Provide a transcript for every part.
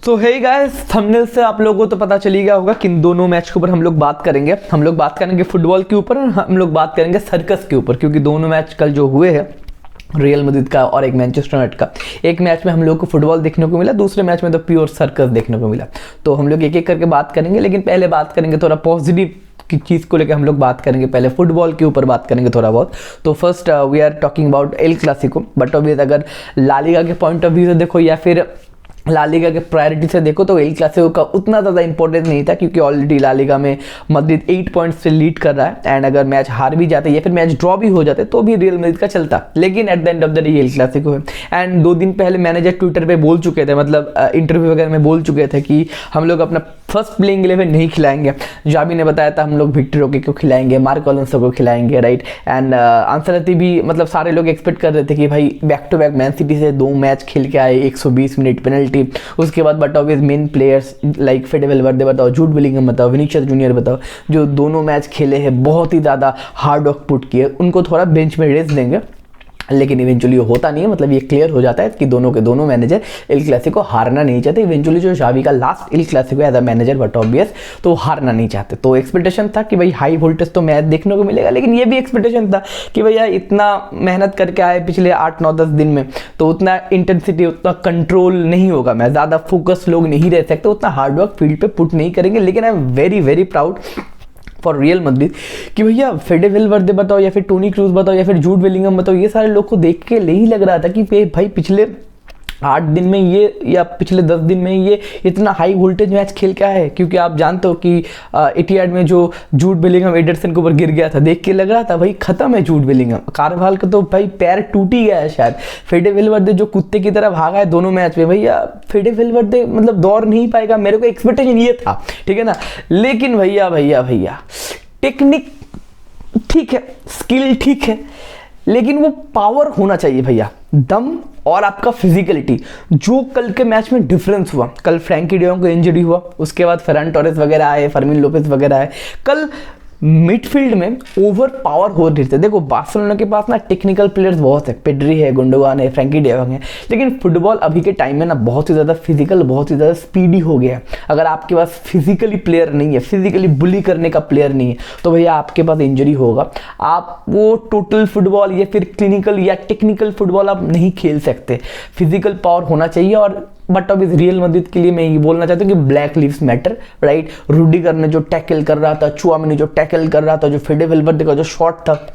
सो hey guys, thumbnail से आप लोगों को तो पता चली गया होगा कि इन दोनों मैच के ऊपर हम लोग बात करेंगे। हम लोग बात करेंगे फुटबॉल के ऊपर और हम लोग बात करेंगे सर्कस के ऊपर, क्योंकि दोनों मैच कल जो हुए हैं रियल मैड्रिड का और एक मैनचेस्टर यूनाइटेड का, एक मैच में हम लोग को फुटबॉल देखने को मिला, दूसरे मैच में तो प्योर सर्कस देखने को मिला। तो हम लोग एक एक करके बात करेंगे, लेकिन पहले बात करेंगे थोड़ा पॉजिटिव की चीज़ को लेकर हम लोग बात करेंगे। पहले फुटबॉल के ऊपर बात करेंगे थोड़ा बहुत। तो first we are talking about El Clasico. But obvious अगर ला लीगा के पॉइंट ऑफ व्यू से देखो या फिर ला लीगा के प्रायोरिटी से देखो तो एल क्लासिको का उतना ज़्यादा इंपॉर्टेंस नहीं था, क्योंकि ऑलरेडी ला लीगा में मैड्रिड 8 पॉइंट्स से लीड कर रहा है। एंड अगर मैच हार भी जाते या फिर मैच ड्रॉ भी हो जाते तो भी रियल मैड्रिड का चलता, लेकिन at the end of the day El Clasico है। एंड 2 दिन पहले मैनेजर ट्विटर पे बोल चुके थे, मतलब इंटरव्यू वगैरह में बोल चुके थे कि हम लोग अपना फर्स्ट प्लेइंग 11 नहीं खिलाएंगे। जावी ने बताया था हम लोग विक्टर रोके को खिलाएंगे, मार्क अलोंसो को खिलाएंगे, राइट। एंड अंसलती भी, मतलब सारे लोग एक्सपेक्ट कर रहे थे कि भाई back to back Man City से 2 मैच खेल के आए, 120 मिनट पेनल्टी, उसके बाद but obvious main players like फेडे वेलवर्दे बताओ, जूड बेलिंगम बताओ, विनीसियस जूनियर बताओ, जो दोनों मैच खेले हैं, बहुत ही ज़्यादा हार्ड वर्क पुट किए, उनको थोड़ा बेंच में रेस्ट देंगे। लेकिन इवेंचुअली होता नहीं है, मतलब ये क्लियर हो जाता है कि दोनों के दोनों मैनेजर एल क्लासिको हारना नहीं चाहते। इवेंचुअली जो जावी का last El Clasico as a manager but obvious तो हारना नहीं चाहते। तो एक्सपेक्टेशन था कि भाई हाई वोल्टेज तो मैच देखने को मिलेगा, लेकिन ये भी एक्सपेक्टेशन था कि भैया इतना मेहनत करके आए पिछले 8-9-10 दिन में, तो उतना इंटेंसिटी, उतना कंट्रोल नहीं होगा, मैं ज़्यादा फोकस लोग नहीं रह सकते, उतना हार्डवर्क फील्ड पे पुट नहीं करेंगे। लेकिन I am very very proud for real Madrid कि भैया फेडे वेलवर्दे बताओ या फिर टोनी क्रूज बताओ या फिर जूड बेलिंगम बताओ, ये सारे लोग को देख के यही लग रहा था कि भाई पिछले 8 दिन में ये या पिछले 10 दिन में ये इतना हाई वोल्टेज मैच खेल के आए। क्योंकि आप जानते हो कि एटिहाड में जो जूड बेलिंगम एडरसन के ऊपर गिर गया था, देख के लग रहा था भाई खत्म है जूड बेलिंगम, कारवाल का तो भाई पैर टूट ही गया है शायद। फेडे वेलवर्दे जो कुत्ते की तरह भागा है दोनों मैच में, भैया फेडे वेलवर्दे मतलब दौड़ नहीं पाएगा, मेरे को एक्सपेक्टेशन ये था, ठीक है ना। लेकिन भैया टेक्निक ठीक है, स्किल ठीक है, लेकिन वो पावर होना चाहिए भैया, दम और आपका फिजिकलिटी। जो कल के मैच में डिफरेंस हुआ, कल फ्रैंकी डियोंग को इंजरी हुआ, उसके बाद फेरान टोरेस वगैरह आए, फर्मिन लोपेज वगैरह आए, कल मिडफील्ड में ओवर पावर हो रहे थे। देखो बार्सिलोना के पास ना टेक्निकल प्लेयर्स बहुत है, पेड्री है, गुंडोगान है, फ्रैंकी डियोंग है, लेकिन फुटबॉल अभी के टाइम में ना बहुत ही ज़्यादा फिजिकल, बहुत ही ज़्यादा स्पीडी हो गया है। अगर आपके पास फिजिकली प्लेयर नहीं है, फिजिकली बुली करने का प्लेयर नहीं है, तो भैया आपके पास इंजरी होगा। आप वो टोटल फुटबॉल या फिर क्लिनिकल या टेक्निकल फुटबॉल आप नहीं खेल सकते, फिजिकल पावर होना चाहिए। और बट अब इस रियल मैड्रिड के लिए मैं ये बोलना चाहता हूँ कि black lives matter, right. Rudiger ने जो टैकल कर रहा था, चुआमेनी जो टैकल कर रहा था, जो फेडे वेलवर्दे का जो शॉट था,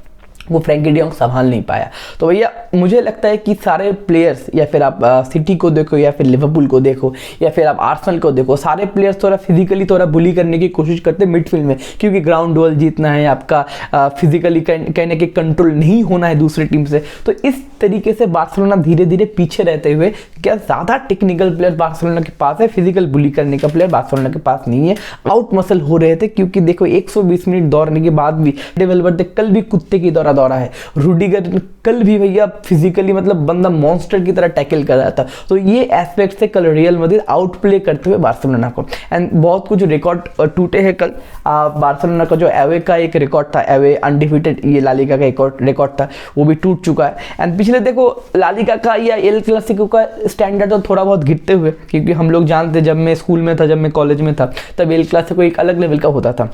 वो फ्रैंकी डियोंग संभाल नहीं पाया। तो भैया मुझे लगता है कि सारे प्लेयर्स, या फिर आप सिटी को देखो या फिर लिवरपूल को देखो या फिर आप आर्सेनल को देखो, सारे प्लेयर्स थोड़ा फिजिकली थोड़ा बुली करने की कोशिश करते हैं मिडफील्ड में, क्योंकि ग्राउंड डुअल जीतना है, आपका फिजिकली कहने के कंट्रोल नहीं होना है दूसरी टीम से। तो इस तरीके से बार्सिलोना धीरे धीरे पीछे रहते हुए, क्या ज़्यादा टेक्निकल प्लेयर बार्सिलोना के पास है, फिजिकल बुली करने का प्लेयर बार्सिलोना के पास नहीं है। आउट मसल हो रहे थे, क्योंकि देखो 120 मिनट दौड़ने के बाद भी वेलवर्दे कल भी कुत्ते की तरह दौड़ा है, रूडिगर कल भी भैया फिजिकली मतलब बंदा मॉन्स्टर की तरह टैकल कर रहा था। तो ये एस्पेक्ट से कल रियल मैड्रिड आउट प्ले करते हुए बार्सिलोना को, एंड बहुत कुछ रिकॉर्ड टूटे हैं कल। बार्सिलोना का जो एवे का एक रिकॉर्ड था, एवे अनडिफीटेड, ये ला लीगा का एक रिकॉर्ड था, वो भी टूट चुका है। एंड पिछले देखो ला लीगा का या एल क्लासिको का स्टैंडर्ड तो थोड़ा बहुत गिरते हुए, क्योंकि हम लोग जानते, जब मैं स्कूल में था, जब मैं कॉलेज में था, तब एल क्लासिको एक अलग लेवल का होता था।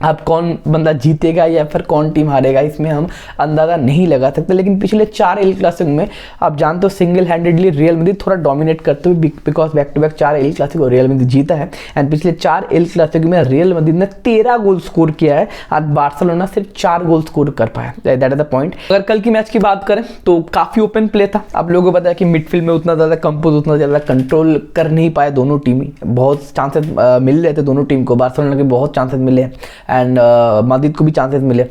अब कौन बंदा जीतेगा या फिर कौन टीम हारेगा इसमें हम अंदाज़ा नहीं लगा सकते। लेकिन पिछले 4 एल क्लासिको में आप जानते हो सिंगल हैंडेडली रियल मैड्रिड थोड़ा डोमिनेट करते हुए, because back to back 4 El Clasico Real Madrid जीता है। एंड पिछले 4 एल क्लासिको में रियल मैड्रिड ने 13 गोल स्कोर किया है, आज बार्सिलोना सिर्फ 4 गोल स्कोर कर पाया। That is the point. अगर कल की मैच की बात करें तो काफ़ी ओपन प्ले था। आप लोगों को पता है कि मिडफील्ड में उतना ज़्यादा कंपोज, उतना ज़्यादा कंट्रोल कर नहीं पाए दोनों टीम ही। बहुत चांसेस मिल रहे थे दोनों टीम को, बार्सिलोना के बहुत चांसेस मिले एंड मैड्रिड को भी चांसेस मिले,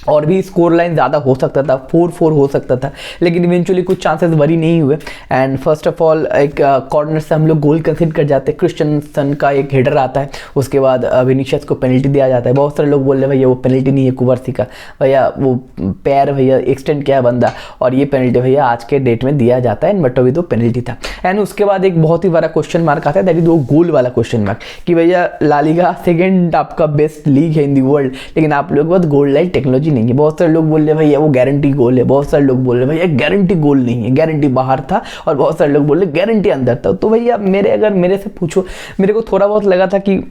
और भी स्कोर लाइन ज़्यादा हो सकता था, 4-4 हो सकता था, लेकिन इवेंचुअली कुछ चांसेस वरी नहीं हुए। एंड फर्स्ट ऑफ ऑल एक कॉर्नर से हम लोग गोल कंसीडर कर जाते हैं, क्रिस्टियनसन का एक हेडर आता है, उसके बाद विनीसियस को पेनल्टी दिया जाता है। बहुत सारे लोग बोल रहे हैं भैया वो पेनल्टी नहीं है कुबार्सी का, भैया वो पैर भैया एक्सटेंड किया बंदा, और ये पेनल्टी भैया आज के डेट में दिया जाता है, बट अभी तो पेनल्टी था। एंड उसके बाद एक बहुत ही बड़ा क्वेश्चन मार्क आता है, दैट इज वो गोल वाला क्वेश्चन मार्क, कि भैया ला लीगा सेकेंड आपका बेस्ट लीग है इन दी वर्ल्ड, लेकिन आप लोगों के पास गोल लाइन टेक्नोलॉजी नहीं है। बहुत सारे लोग बोल रहे भैया वो गारंटी गोल है, बहुत सारे लोग बोल रहे भैया गारंटी गोल नहीं है, गारंटी बाहर था, और बहुत सारे लोग बोल रहे गारंटी अंदर था। तो भैया अगर मेरे से पूछो, मेरे को थोड़ा बहुत लगा था कि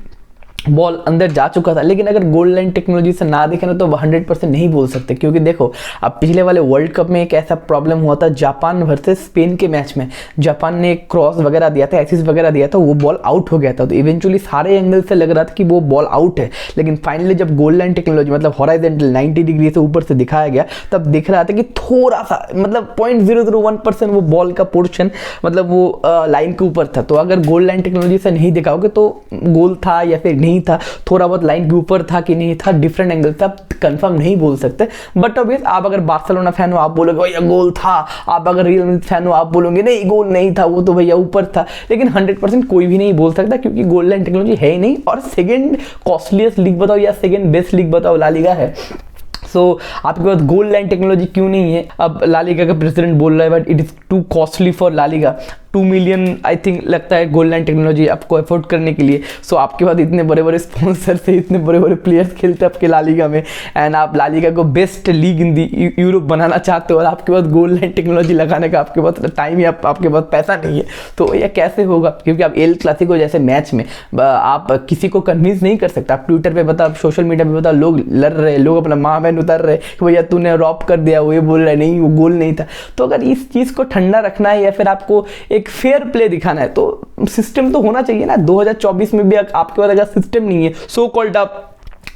बॉल अंदर जा चुका था, लेकिन अगर गोल लाइन टेक्नोलॉजी से ना देखें ना तो 100% नहीं बोल सकते, क्योंकि देखो अब पिछले वाले वर्ल्ड कप में एक ऐसा प्रॉब्लम हुआ था जापान वर्सेस स्पेन के मैच में। जापान ने क्रॉस वगैरह दिया था, एसिस वगैरह दिया था, वो बॉल आउट हो गया था। तो इवेंचुअली सारे एंगल से लग रहा था कि वो बॉल आउट है, लेकिन फाइनली जब गोल लाइन टेक्नोलॉजी मतलब हॉराइजॉन्टल 90 डिग्री से ऊपर से दिखाया गया, तब दिख रहा था कि थोड़ा सा मतलब 0.001% वो बॉल का पोर्शन मतलब वो लाइन के ऊपर था। तो अगर गोल लाइन टेक्नोलॉजी से नहीं दिखाओगे तो गोल था या फिर नहीं था, थोड़ा बहुत लाइन के ऊपर था कि नहीं था, डिफरेंट एंगल से आप कंफर्म नहीं बोल सकते। बट ऑब्वियस आप अगर बार्सिलोना फैन हो आप बोलोगे भैया गोल था, आप अगर रियल मैड्रिड फैन हो आप बोलोगे नहीं गोल नहीं था, वो तो भैया ऊपर था। लेकिन 100% कोई भी नहीं बोल सकता, क्योंकि गोल लाइन टेक्नोलॉजी है ही नहीं। और सेकंड कॉस्टलीस्ट लीग बताओ या सेकंड बेस्ट लीग बताओ, ला लीगा है। आपके पास गोल लाइन टेक्नोलॉजी क्यों नहीं है? अब ला लीगा का प्रेसिडेंट बोल रहा है but it is too costly for La Liga. 2 million I think लगता है गोल लाइन टेक्नोलॉजी आपको अफोर्ड करने के लिए। आपके पास इतने बड़े बड़े स्पॉन्सर से इतने बड़े बड़े प्लेयर्स खेलते हैं आपके ला लीगा में, एंड आप ला लीगा को बेस्ट लीग इन दी यूरोप बनाना चाहते हो, और आपके पास गोल लाइन टेक्नोलॉजी लगाने का आपके पास टाइम या आपके पास पैसा नहीं है। तो यह कैसे होगा? क्योंकि आप एल क्लासिको जैसे मैच में आप किसी को कन्विंस नहीं कर सकते। आप ट्विटर पे बताओ, सोशल मीडिया पे बताओ, लोग लड़ रहे, लोग अपना माँ बहन उतर रहे कि भैया तूने रॉब कर दिया, वो ये बोल रहा है नहीं वो गोल नहीं था। तो अगर इस चीज़ को ठंडा रखना है या फिर आपको एक फेयर प्ले दिखाना है तो सिस्टम तो होना चाहिए ना। 2024 में भी आपके पास अगर सिस्टम नहीं है, सो कॉल्ड आप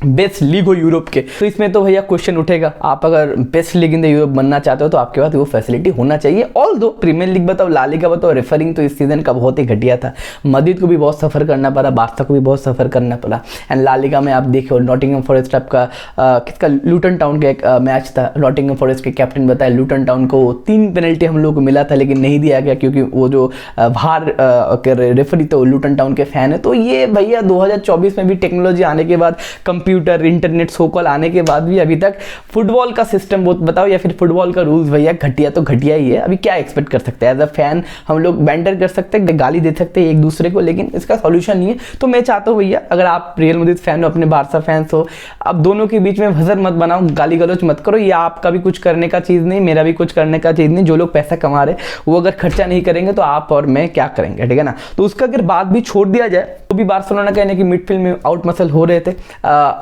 बेस्ट लीग हो यूरोप के, तो इसमें तो भैया क्वेश्चन उठेगा। आप अगर best league in the Europe बनना चाहते हो तो आपके पास वो फैसिलिटी होना चाहिए। ऑल दो प्रीमियर लीग बताओ, ला लीगा बताओ, रेफरिंग तो इस सीजन का बहुत ही घटिया था। मद्रिद को भी बहुत सफर करना पड़ा, बार्सा को भी बहुत सफर करना पड़ा। एंड ला लीगा में आप देखो नॉटिंघम फॉरेस्ट आपका किसका लूटन टाउन का एक मैच था, नॉटिंघम फॉरेस्ट के कैप्टन बताया लूटन टाउन को 3 पेनल्टी हम लोग को मिला था, लेकिन नहीं दिया गया क्योंकि वो जो बाहर रेफरी तो लूटन टाउन के फैन है। तो ये भैया 2024 में भी टेक्नोलॉजी आने के बाद, कंप्यूटर इंटरनेट सोकॉल आने के बाद भी अभी तक फुटबॉल का सिस्टम बताओ या फिर फुटबॉल का रूल्स भैया घटिया तो घटिया ही है। अभी क्या एक्सपेक्ट कर सकते हैं? एज अ फैन हम लोग बैंटर कर सकते हैं, गाली दे सकते हैं एक दूसरे को, लेकिन इसका सॉल्यूशन नहीं है। तो मैं चाहता हूँ भैया अगर आप रियल मैड्रिड फैन हो, अपने बार्सा फैंस हो, अब दोनों के बीच में भजर मत बनाओ, गाली गलौज मत करो। ये आपका भी कुछ करने का चीज़ नहीं, मेरा भी कुछ करने का चीज़ नहीं। जो लोग पैसा कमा रहे वो अगर खर्चा नहीं करेंगे तो आप और मैं क्या करेंगे? ठीक है ना। तो उसका अगर बात भी छोड़ दिया जाए तो भी बार्सिलोना कहने की मिडफील्ड में आउट मसल हो रहे थे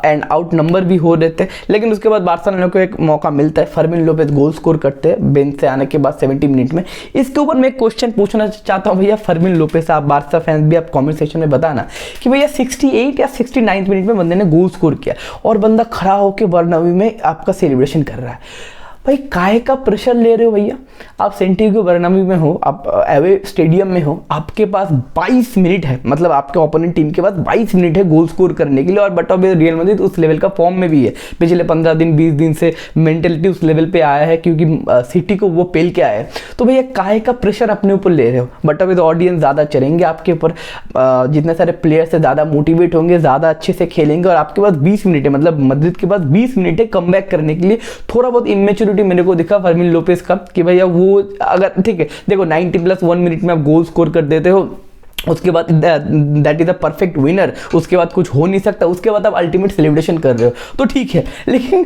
एंड आउट नंबर भी हो रहे थे, लेकिन उसके बाद बार्सिलोना को एक मौका मिलता है, फर्मिन लोपेज गोल स्कोर करते हैं बेंच से आने के बाद 70 मिनट में। इसके ऊपर मैं एक क्वेश्चन पूछना चाहता हूं भैया फर्मिन लोपेज, आप बार्सा फैंस भी आप कमेंट सेक्शन में बताना कि भैया 68 या 69 मिनट में बंदे ने गोल स्कोर किया और बंदा खड़ा होकर बर्नाब्यू में आपका सेलिब्रेशन कर रहा है। भाई काहे का प्रेशर ले रहे हो भैया? आप सेंटियागो बर्नाब्यू में हो, आप एवे स्टेडियम में हो, आपके पास 22 मिनट है, मतलब आपके ओपोनेंट टीम के पास 22 मिनट है गोल स्कोर करने के लिए। और बट रियल मैड्रिड उस लेवल का फॉर्म में भी है, पिछले 15 दिन 20 दिन से मेंटेलिटी उस लेवल पे आया है क्योंकि सिटी को वो पेल के आया है। तो भैया काहे का प्रेशर अपने ऊपर ले रहे हो? बट अभी तो ऑडियंस ज़्यादा चलेंगे आपके ऊपर, जितने सारे प्लेयर्स से ज़्यादा मोटिवेट होंगे, ज़्यादा अच्छे से खेलेंगे, और आपके पास 20 मिनट है, मतलब मैड्रिड के पास 20 मिनट है कम बैक करने के लिए। थोड़ा बहुत इमेच्योरिटी मेरे को दिखा फर्मिन लोपेज का कि भैया वो अगर ठीक है देखो 90+1 मिनट में आप गोल स्कोर कर देते हो, उसके बाद that is a perfect winner, उसके बाद कुछ हो नहीं सकता, उसके बाद आप अल्टीमेट सेलिब्रेशन कर रहे हो तो ठीक है। लेकिन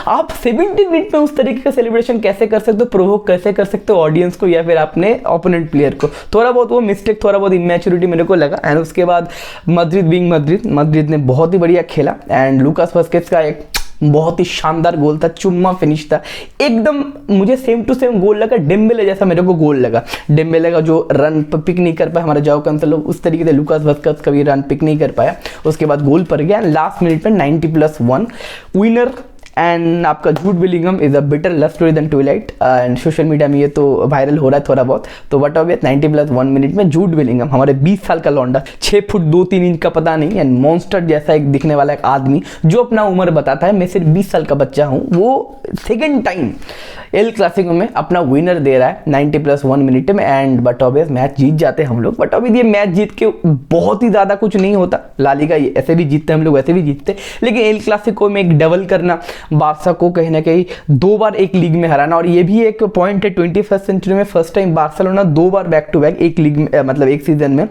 आप 70 मिनट में उस तरीके का सेलिब्रेशन कैसे कर सकते हो? प्रोवोक कैसे कर सकते हो ऑडियंस को या फिर अपने ओपोनेंट प्लेयर को? थोड़ा बहुत वो मिस्टेक, थोड़ा बहुत इमेच्योरिटी मेरे को लगा। एंड उसके बाद मैड्रिड ने बहुत ही बढ़िया खेला एंड लूकास वास्केज का एक बहुत ही शानदार गोल था, चुम्मा फिनिश था एकदम, मुझे सेम टू सेम गोल लगा, डेम्बेले जैसा मेरे को गोल लगा। डेम्बेले का जो रन पिक नहीं कर पाया हमारा जाओ कैंसेलो, उस तरीके से लूकास वास्केज का भी रन पिक नहीं कर पाया, उसके बाद गोल पर गया। लास्ट मिनट में 90+1 विनर एंड आपका Jude Bellingham is a better love story than Twilight. And social media में ये तो वायरल हो रहा है थोड़ा बहुत। तो वट ऑफ 90+1 मिनट में जूड बेलिंगम, हमारे 20 साल का लौंडा, 6 फुट 2-3 इंच का पता नहीं, एंड मॉन्स्टर जैसा एक दिखने वाला एक आदमी जो अपना उम्र बताता है मैं सिर्फ 20 साल का बच्चा हूँ, वो सेकेंड टाइम एल क्लासिको में अपना विनर दे रहा है 90+1 मिनट में। एंड बट ऑब्वियस मैच जीत जाते हैं हम लोग। बट ऑब्वियस ये मैच जीत के बहुत ही ज़्यादा कुछ नहीं होता, ला लीगा ऐसे भी जीतते हम लोग, वैसे भी जीतते, लेकिन एल क्लासिको में एक डबल करना, बार्सा को कहीं ना कहीं 2 बार एक लीग में हराना, और ये भी एक पॉइंट है 21st सेंचुरी में फर्स्ट टाइम बार्सिलोना 2 बार बैक टू बैक एक लीग में, मतलब एक सीजन में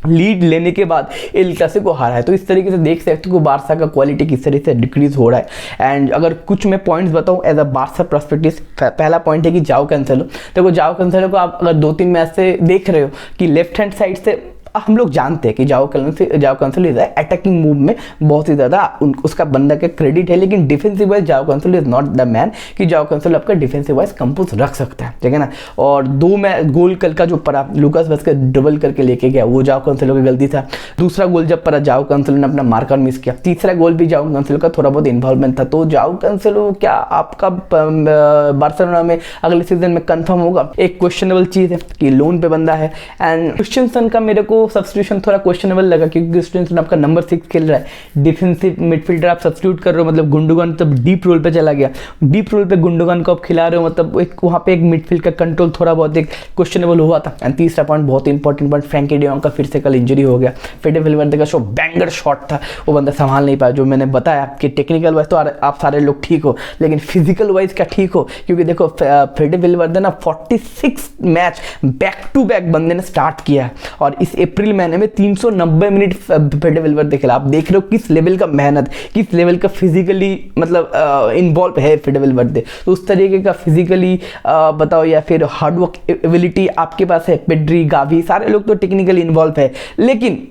लीड लेने के बाद एल क्लासिको हारा है। तो इस तरीके से देख सकते हो कि बारसा का क्वालिटी किस तरीके से डिक्रीज हो रहा है। एंड अगर कुछ मैं पॉइंट्स बताऊं एज अ बारसा प्रोस्पेक्टिव, पहला पॉइंट है कि जाओ कैंसेलो। देखो जाओ कैंसेलो को आप अगर 2-3 मैच से देख रहे हो कि लेफ्ट हैंड साइड से हम लोग जानते हैं कि जाओ कैंसेलो इज अटैकिंग मूव में बहुत ही ज़्यादा उसका बंदा का क्रेडिट है, लेकिन डिफेंसिव वाइज जाओ Cancelo is not the man कि जाओ कैंसेलो आपका डिफेंसिव वाइज कंपोज रख सकता है, ठीक है ना। और 2 मैच गोल कल का जो पड़ा लुकास वास्केज डबल करके लेके गया, वो जाओ कैंसेलो की गलती था। दूसरा गोल जब पड़ा जाओ कैंसेलो ने अपना मार्कर मिस किया। तीसरा गोल भी जाओ कैंसेलो का थोड़ा बहुत इन्वॉल्वमेंट था। तो जाओ कैंसेलो क्या आपका बार्सिलोना में अगले सीजन में कंफर्म होगा? एक क्वेश्चनेबल चीज़ है कि लोन पे बंदा है। एंड क्रिस्टियनसन का मेरे को सब्स्टिट्यूशन थोड़ा क्वेश्चनेबल लगा क्योंकि क्रिस्टियनसन आपका नंबर 6 खेल रहा है, डिफेंसिव मिडफील्डर आप सब्स्टिट्यूट कर रहे हो, मतलब गुंडोगन तब डीप रोल पे चला गया, डीप रोल पे गुंडोगन को आप खिला रहे हो, मतलब एक वहाँ पे एक मिडफील्ड का कंट्रोल थोड़ा बहुत एक क्वेश्चनेबल हुआ था। एंड तीसरा पॉइंट बहुत इंपॉर्टेंट पॉइंट, फ्रैंकी डियोंग का फिर से कल इंजरी हो गया। फेडे वेलवर्दे का बैंगर शॉट था, वो बंदा संभाल नहीं पाया। जो मैंने बताया कि टेक्निकल वाइज तो आप सारे लोग ठीक हो, लेकिन फिजिकल वाइज क्या ठीक हो? क्योंकि देखो फेडे वेलवर्दे ना 46 मैच बैक टू बैक बंदे ने स्टार्ट किया है और इस अप्रैल महीने में 390 मिनट फेडे वेलवर्दे खेला। आप देख रहे हो किस लेवल का मेहनत, किस लेवल का फिजिकली मतलब इन्वॉल्व है फेडे वेलवर्दे। तो उस तरीके का फिजिकली बताओ या फिर हार्डवर्क एबिलिटी आपके पास है। पेड्री, गावी सारे लोग तो टेक्निकली इन्वॉल्व है, लेकिन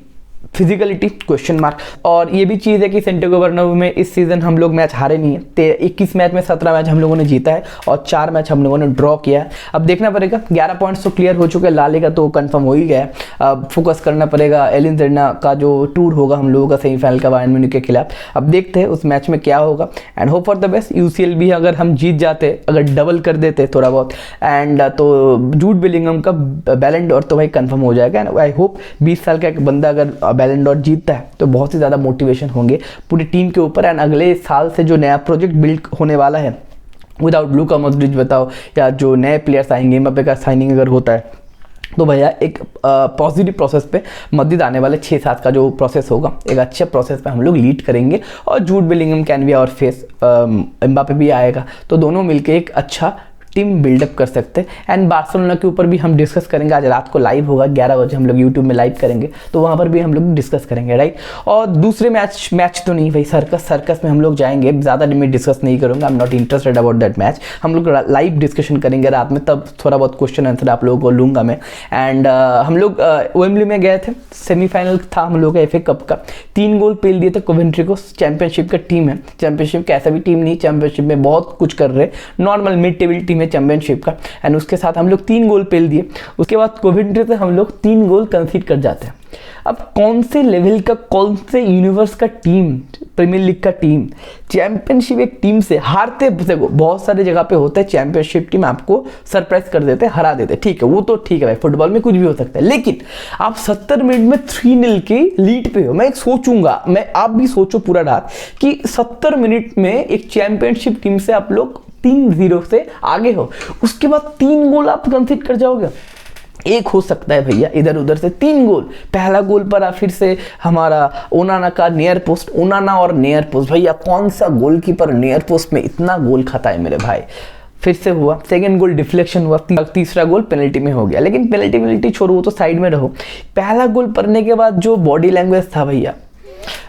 फिजिकलिटी क्वेश्चन मार्क। और ये भी चीज़ है कि सेंटियागो बर्नाब्यू में इस सीजन हम लोग मैच हारे नहीं है। 21 मैच में 17 मैच हम लोगों ने जीता है और 4 मैच हम लोगों ने ड्रॉ किया है। अब देखना पड़ेगा, 11 पॉइंट्स तो क्लियर हो चुके हैं, ला लीगा तो कंफर्म हो ही गया है। अब फोकस करना पड़ेगा एलिन जेरना का जो टूर होगा हम लोगों का सेमीफाइनल का बायर्न म्यूनिख के खिलाफ। अब देखते हैं उस मैच में क्या होगा and hope for the best. UCL भी अगर हम जीत जाते, अगर डबल कर देते थोड़ा बहुत एंड तो जूड बेलिंगम का बैलन डोर तो भाई कंफर्म हो जाएगा। एंड आई होप 20 साल का एक बंदा अगर बैलन डोर जीतता है तो बहुत ही ज़्यादा मोटिवेशन होंगे पूरी टीम के ऊपर। एंड अगले साल से जो नया प्रोजेक्ट बिल्ड होने वाला है विदाउट लूका मॉड्रिच बताओ, या जो नए प्लेयर्स आएंगे, एम्बापे का साइनिंग अगर होता है तो भैया एक पॉजिटिव प्रोसेस पे मदद आने वाले 6-7 का जो प्रोसेस होगा, एक अच्छे प्रोसेस पे हम लोग लीड करेंगे। और Jude Bellingham can be our face, Mbappe भी आएगा, तो दोनों मिलके एक अच्छा टीम बिल्डअप कर सकते हैं। एंड बार्सिलोना के ऊपर भी हम डिस्कस करेंगे। आज रात को लाइव होगा 11 बजे, हम लोग यूट्यूब में लाइव करेंगे, तो वहाँ पर भी हम लोग डिस्कस करेंगे, राइट। और दूसरे मैच तो नहीं भाई, सर्कस में हम लोग जाएंगे, ज़्यादा मैं डिस्कस नहीं करूँगा, I am not interested about that match. हम लोग लाइव डिस्कशन करेंगे रात में, तब थोड़ा बहुत क्वेश्चन आंसर आप लोगों को लूँगा मैं। एंड हम लोग वेम्बली में गए थे, सेमीफाइनल था हम लोग का एफए कप का, 3 गोल पेल दिए थे कोवेंट्री को। चैंपियनशिप का टीम है, चैंपियनशिप का ऐसा भी टीम नहीं, चैंपियनशिप में बहुत कुछ कर रहे, नॉर्मल मिड टेबल टीम है चैंपियनशिप का। एंड उसके साथ हम लोग 3 गोल पेल दिए। उसके बाद कोवेंट्री से हम लोग 3 गोल कंसीड कर जाते हैं। अब कौन से लेवल का, कौन से यूनिवर्स का टीम, प्रीमियर लीग का टीम चैंपियनशिप एक टीम से हारते, देखो बहुत सारे जगह पे होता है चैंपियनशिप टीम आपको सरप्राइज कर देते, हरा देते, ठीक है, वो तो ठीक है भाई, फुटबॉल में कुछ भी हो सकता है। लेकिन आप 70 मिनट में 3-0 के लीड पे हो। मैं एक सोचूंगा, मैं आप भी सोचो पूरा रात कि 70 मिनट में एक चैंपियनशिप टीम से आप लोग 3-0 से आगे हो, उसके बाद 3 गोल आप कंसीड कर जाओगे। एक हो सकता है भैया इधर उधर से 3 गोल, पहला गोल पर फिर से हमारा ओनाना का नियर पोस्ट, ओनाना और नियर पोस्ट, भैया कौन सा गोलकीपर नियर पोस्ट में इतना गोल खाता है मेरे भाई। फिर से हुआ, सेकंड गोल डिफ्लेक्शन हुआ, तीसरा गोल पेनल्टी में हो गया। लेकिन पेनल्टी छोड़ो, वो तो साइड में रहो। पहला गोल पड़ने के बाद जो बॉडी लैंग्वेज था भैया,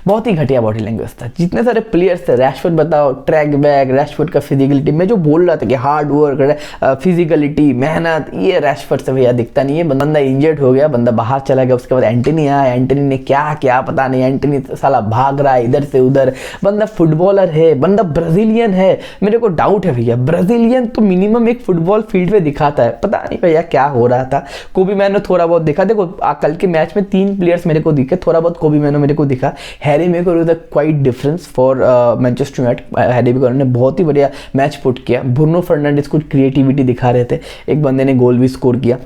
बहुत ही घटिया बॉडी लैंग्वेज था। जितने सारे प्लेयर्स थे, रैशफोर्ड बताओ, ट्रैक बैक, रैशफोर्ड का फिजिकलिटी, मैं जो बोल रहा था कि हार्ड वर्क, फिजिकलिटी, मेहनत, ये रैशफोर्ड से भैया दिखता नहीं है। बंदा इंजर्ड हो गया, बंदा बाहर चला गया। उसके बाद एंटनी आया, एंटनी ने क्या पता नहीं, एंटनी साला भाग रहा है इधर से उधर। बंदा फुटबॉलर है, बंदा ब्राजीलियन है। मेरे को डाउट है भैया, ब्राजीलियन तो मिनिमम एक फुटबॉल फील्ड में दिखाता है, पता नहीं भैया क्या हो रहा था। कोबी मैनो थोड़ा बहुत दिखा, देखो कल के मैच में 3 प्लेयर्स मेरे को दिखे, थोड़ा बहुत कोबी मैनो मेरे को दिखा। Harry Maguire is a quite difference for Manchester United. Harry Maguire ने बहुत ही बढ़िया मैच पुट किया। ब्रूनो फर्नांडिस को क्रिएटिविटी दिखा रहे थे, एक बंदे ने गोल भी स्कोर किया।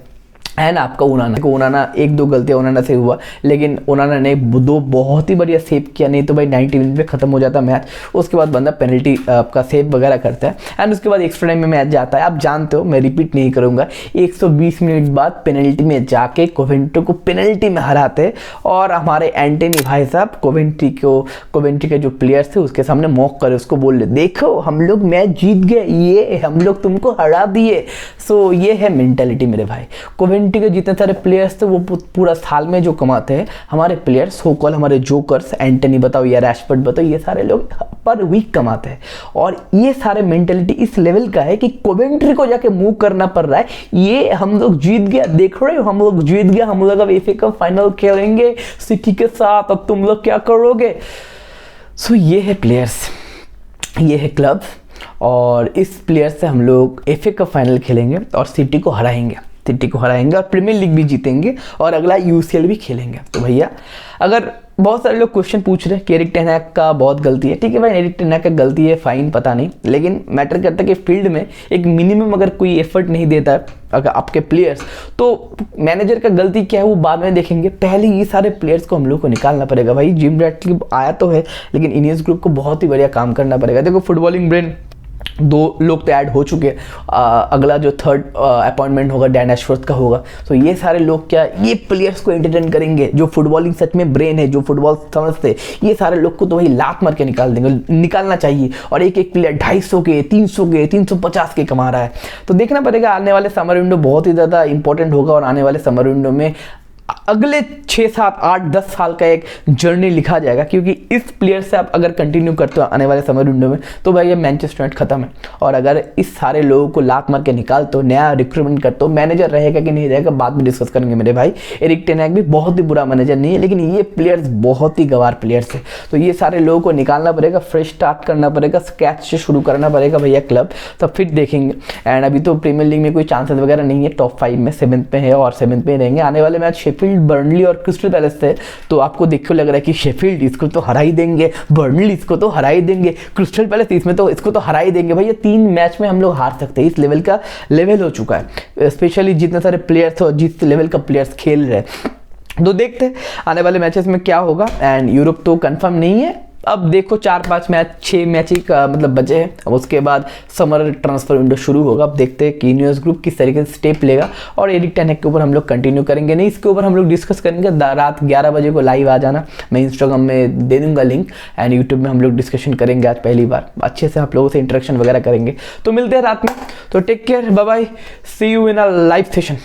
एंड आपका ओनाना 1-2 गलतियां ओनाना से हुआ, लेकिन ओनाना ने 2 बहुत ही बढ़िया सेव किया, नहीं तो भाई 90 मिनट में खत्म हो जाता मैच। उसके बाद बंदा पेनल्टी आपका सेव वगैरह करता है एंड उसके बाद एक्स्ट्रा टाइम में मैच जाता है। आप जानते हो, मैं रिपीट नहीं करूंगा, 120 मिनट बाद पेनल्टी में जाके कोवेंट्री को पेनल्टी में हराते और हमारे एंटनी भाई साहब कोवेंट्री के जो प्लेयर्स थे उसके सामने मॉक करे, उसको बोल रहे देखो हम लोग मैच जीत गए, ये हम लोग तुमको हरा दिए। सो ये है मेंटालिटी मेरे भाई। कोवेंट्री T20 के जितने सारे प्लेयर्स थे वो पूरा साल में जो कमाते हैं हमारे प्लेयर्स, सो कॉल हमारे जोकर्स, एंटनी बताओ या रैशफोर्ड बताओ, ये सारे लोग पर वीक कमाते हैं। और ये सारे मेंटेलिटी इस लेवल का है कि कोवेंट्री को जाके मूव करना पड़ रहा है। ये हम लोग जीत गया, देख रहे हो, हम लोग जीत गया, हम लोग अब FA कप फाइनल खेलेंगे सिटी के साथ, अब तुम लोग क्या करोगे। सो ये है प्लेयर्स, ये है क्लब, और इस प्लेयर से हम लोग FA कप फाइनल खेलेंगे और सिटी को हराएंगे, और प्रीमियर लीग भी जीतेंगे और अगला UCL भी खेलेंगे। तो भैया अगर बहुत सारे लोग क्वेश्चन पूछ रहे हैं कि एरिक टेन हैग का बहुत गलती है, ठीक है भाई, एरिक टेन हैग का गलती है, फाइन, पता नहीं, लेकिन मैटर करता है कि फील्ड में एक मिनिमम अगर कोई एफर्ट नहीं देता है अगर आपके प्लेयर्स, तो मैनेजर का गलती क्या है वो बाद में देखेंगे, पहले ये सारे प्लेयर्स को हम लोग को निकालना पड़ेगा भाई। जिम रैटक्लिफ आया तो है, लेकिन इनियस ग्रुप को बहुत ही बढ़िया काम करना पड़ेगा। देखो फुटबॉलिंग ब्रेन 2 लोग तो ऐड हो चुके, अगला जो थर्ड अपॉइंटमेंट होगा डैन एशवर्थ का होगा। तो ये सारे लोग क्या, ये प्लेयर्स को एंटरटेन करेंगे, जो फुटबॉलिंग सच में ब्रेन है, जो फुटबॉल समझते, ये सारे लोग को तो वही लात मार के निकाल देंगे, निकालना चाहिए। और एक एक प्लेयर 250 के, 300 के, 350 के कमा रहा है। तो देखना पड़ेगा, आने वाले समर विंडो बहुत ही ज़्यादा इंपॉर्टेंट होगा, और आने वाले समर विंडो में अगले 6, 7, 8, 10 साल का एक जर्नी लिखा जाएगा, क्योंकि इस प्लेयर से आप अगर कंटिन्यू करते हो आने वाले समर विंडो में, तो भाई ये मैनचेस्टर यूनाइटेड खत्म है। और अगर इस सारे लोगों को लात मार के निकालते हो, नया रिक्रूटमेंट करते हो, मैनेजर रहेगा कि नहीं रहेगा बाद में डिस्कस करेंगे मेरे भाई। एरिक टेन हैग भी बहुत ही बुरा मैनेजर नहीं है, लेकिन ये प्लेयर्स बहुत ही गवार प्लेयर्स है। तो ये सारे लोगों को निकालना पड़ेगा, फ्रेश स्टार्ट करना पड़ेगा, स्क्रैच से शुरू करना पड़ेगा भैया क्लब, तब फिर देखेंगे। एंड अभी तो प्रीमियर लीग में कोई चांसेस वगैरह नहीं है, टॉप 5 में 7th पे है और 7th पे रहेंगे। आने वाले मैच शेफील्ड, बर्नली और क्रिस्टल पैलेस से, तो आपको देखो लग रहा है कि शेफील्ड इसको तो हरा ही देंगे, बर्नली इसको तो हरा ही देंगे, क्रिस्टल पैलेस इसमें तो इसको तो हरा ही देंगे। भाई ये 3 मैच में हम लोग हार सकते हैं, इस लेवल का लेवल हो चुका है, स्पेशली जितने सारे प्लेयर्स हो, जिस लेवल का प्लेयर्स खेल रहे हैं। तो देखते हैं आने वाले मैचेस में क्या होगा। एंड यूरोप तो कंफर्म नहीं है, अब देखो 4-5 मैच, 6 मैच ही का मतलब बचे हैं, अब उसके बाद समर ट्रांसफर विंडो शुरू होगा। अब देखते हैं कि इनियस ग्रुप किस तरीके से स्टेप लेगा, और एरिक टेन हैग के ऊपर हम लोग कंटिन्यू करेंगे, नहीं इसके ऊपर हम लोग डिस्कस करेंगे। रात 11 बजे को लाइव आ जाना, मैं इंस्टाग्राम में दे दूंगा लिंक, एंड यूट्यूब में हम लोग डिस्कशन करेंगे। आज पहली बार अच्छे से आप लोगों से इंटरेक्शन वगैरह करेंगे। तो मिलते हैं रात में, तो take care, bye bye, see you in a live session.